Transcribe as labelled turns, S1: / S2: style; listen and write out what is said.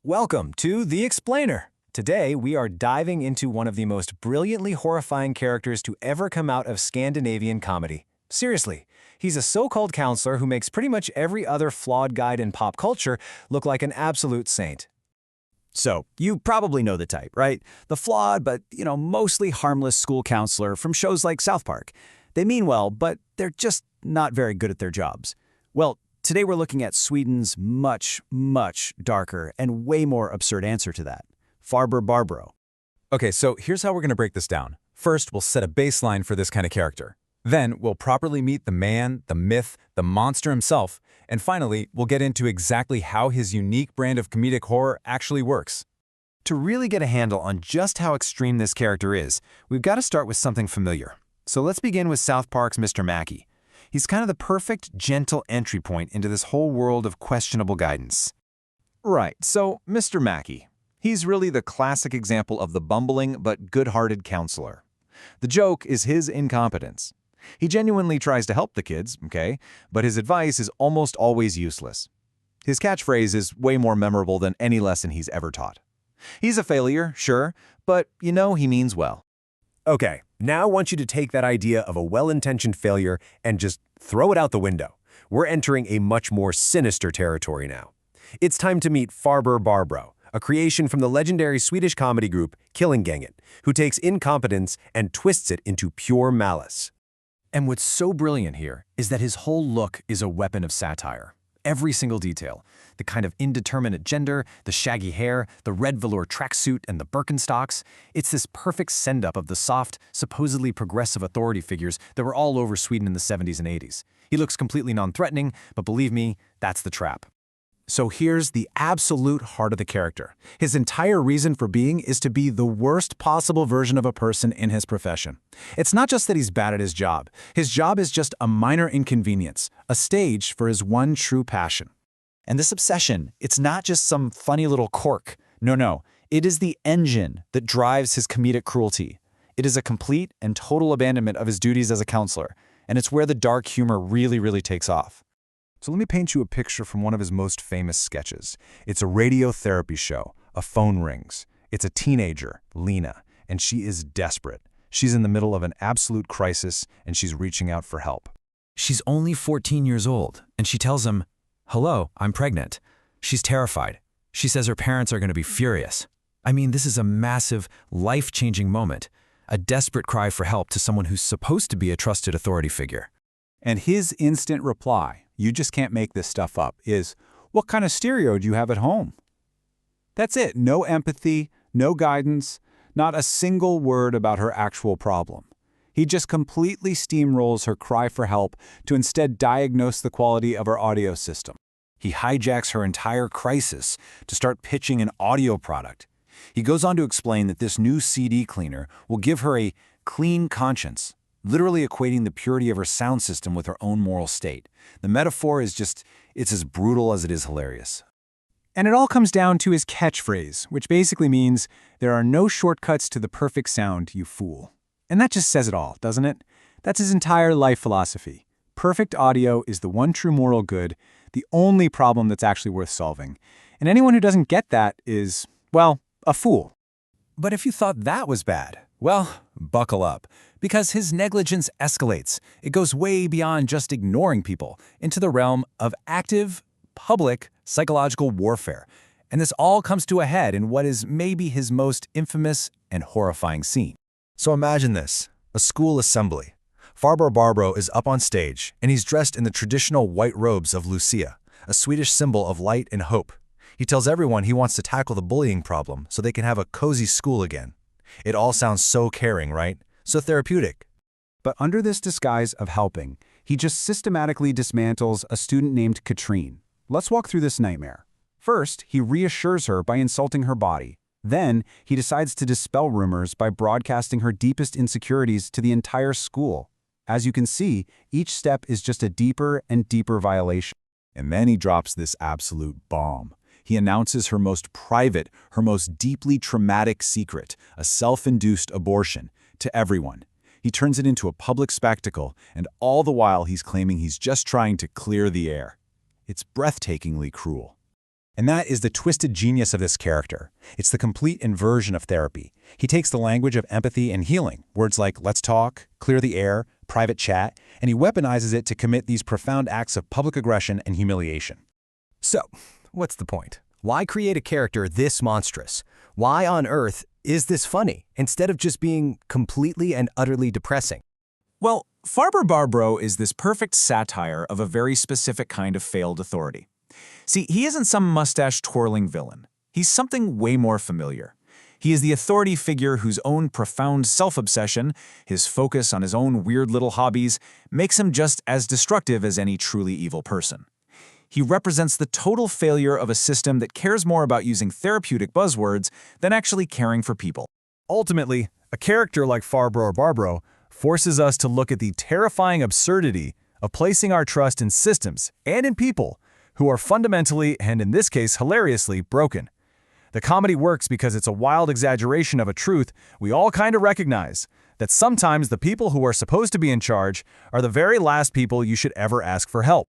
S1: Welcome to The Explainer. Today, we are diving into one of the most brilliantly horrifying characters to ever come out of Scandinavian comedy. Seriously, he's a so-called counselor who makes pretty much every other flawed guide in pop culture look like an absolute saint.
S2: So, you probably know the type, right? The flawed but, mostly harmless school counselor from shows like South Park. They mean well, but they're just not very good at their jobs. Well, today we're looking at Sweden's much, much darker and way more absurd answer to that. Farbror Barbro.
S3: Okay, so here's how we're going to break this down. First, we'll set a baseline for this kind of character. Then, we'll properly meet the man, the myth, the monster himself, and finally, we'll get into exactly how his unique brand of comedic horror actually works.
S1: To really get a handle on just how extreme this character is, we've got to start with something familiar. So let's begin with South Park's Mr. Mackey. He's kind of the perfect, gentle entry point into this whole world of questionable guidance.
S4: Right, so Mr. Mackey. He's really the classic example of the bumbling but good-hearted counselor. The joke is his incompetence. He genuinely tries to help the kids, okay, but his advice is almost always useless. His catchphrase is way more memorable than any lesson he's ever taught. He's a failure, sure, but he means well.
S5: Okay, now I want you to take that idea of a well-intentioned failure and just throw it out the window. We're entering a much more sinister territory now. It's time to meet Farbror Barbro, a creation from the legendary Swedish comedy group Killinggänget, who takes incompetence and twists it into pure malice.
S1: And what's so brilliant here is that his whole look is a weapon of satire. Every single detail, the kind of indeterminate gender, the shaggy hair, the red velour tracksuit, and the Birkenstocks, it's this perfect send-up of the soft, supposedly progressive authority figures that were all over Sweden in the 70s and 80s. He looks completely non-threatening, but believe me, that's the trap.
S5: So here's the absolute heart of the character. His entire reason for being is to be the worst possible version of a person in his profession. It's not just that he's bad at his job. His job is just a minor inconvenience, a stage for his one true passion.
S2: And this obsession, it's not just some funny little quirk. No, it is the engine that drives his comedic cruelty. It is a complete and total abandonment of his duties as a counselor, and it's where the dark humor really takes off.
S4: So let me paint you a picture from one of his most famous sketches. It's a radiotherapy show. A phone rings. It's a teenager, Lena, and she is desperate. She's in the middle of an absolute crisis, and she's reaching out for help.
S1: She's only 14 years old, and she tells him, "Hello, I'm pregnant." She's terrified. She says her parents are going to be furious. I mean, this is a massive, life-changing moment, a desperate cry for help to someone who's supposed to be a trusted authority figure.
S6: And his instant reply, you just can't make this stuff up, is, "What kind of stereo do you have at home?" That's it. No empathy, no guidance, not a single word about her actual problem. He just completely steamrolls her cry for help to instead diagnose the quality of her audio system. He hijacks her entire crisis to start pitching an audio product. He goes on to explain that this new CD cleaner will give her a clean conscience, literally equating the purity of her sound system with her own moral state. The metaphor is it's as brutal as it is hilarious. And it all comes down to his catchphrase, which basically means, "There are no shortcuts to the perfect sound, you fool." And that just says it all, doesn't it? That's his entire life philosophy. Perfect audio is the one true moral good, the only problem that's actually worth solving. And anyone who doesn't get that is, well, a fool.
S1: But if you thought that was bad, well, buckle up, because his negligence escalates. It goes way beyond just ignoring people into the realm of active, public, psychological warfare. And this all comes to a head in what is maybe his most infamous and horrifying scene.
S4: So imagine this, a school assembly. Farbror Barbro is up on stage, and he's dressed in the traditional white robes of Lucia, a Swedish symbol of light and hope. He tells everyone he wants to tackle the bullying problem so they can have a cozy school again. It all sounds so caring, right? So therapeutic.
S6: But under this disguise of helping, he just systematically dismantles a student named Katrine. Let's walk through this nightmare. First, he reassures her by insulting her body. Then, he decides to dispel rumors by broadcasting her deepest insecurities to the entire school. As you can see, each step is just a deeper and deeper violation.
S7: And then he drops this absolute bomb. He announces her most private, her most deeply traumatic secret, a self-induced abortion, to everyone. He turns it into a public spectacle, and all the while he's claiming he's just trying to clear the air. It's breathtakingly cruel. And that is the twisted genius of this character. It's the complete inversion of therapy. He takes the language of empathy and healing, words like let's talk, clear the air, private chat, and he weaponizes it to commit these profound acts of public aggression and humiliation.
S5: So, what's the point? Why create a character this monstrous? Why on earth is this funny, instead of just being completely and utterly depressing?
S2: Well, Farbror Barbro is this perfect satire of a very specific kind of failed authority. See, he isn't some mustache-twirling villain. He's something way more familiar. He is the authority figure whose own profound self-obsession, his focus on his own weird little hobbies, makes him just as destructive as any truly evil person. He represents the total failure of a system that cares more about using therapeutic buzzwords than actually caring for people.
S1: Ultimately, a character like Farbror Barbro forces us to look at the terrifying absurdity of placing our trust in systems and in people who are fundamentally, and in this case hilariously, broken. The comedy works because it's a wild exaggeration of a truth we all kind of recognize, that sometimes the people who are supposed to be in charge are the very last people you should ever ask for help.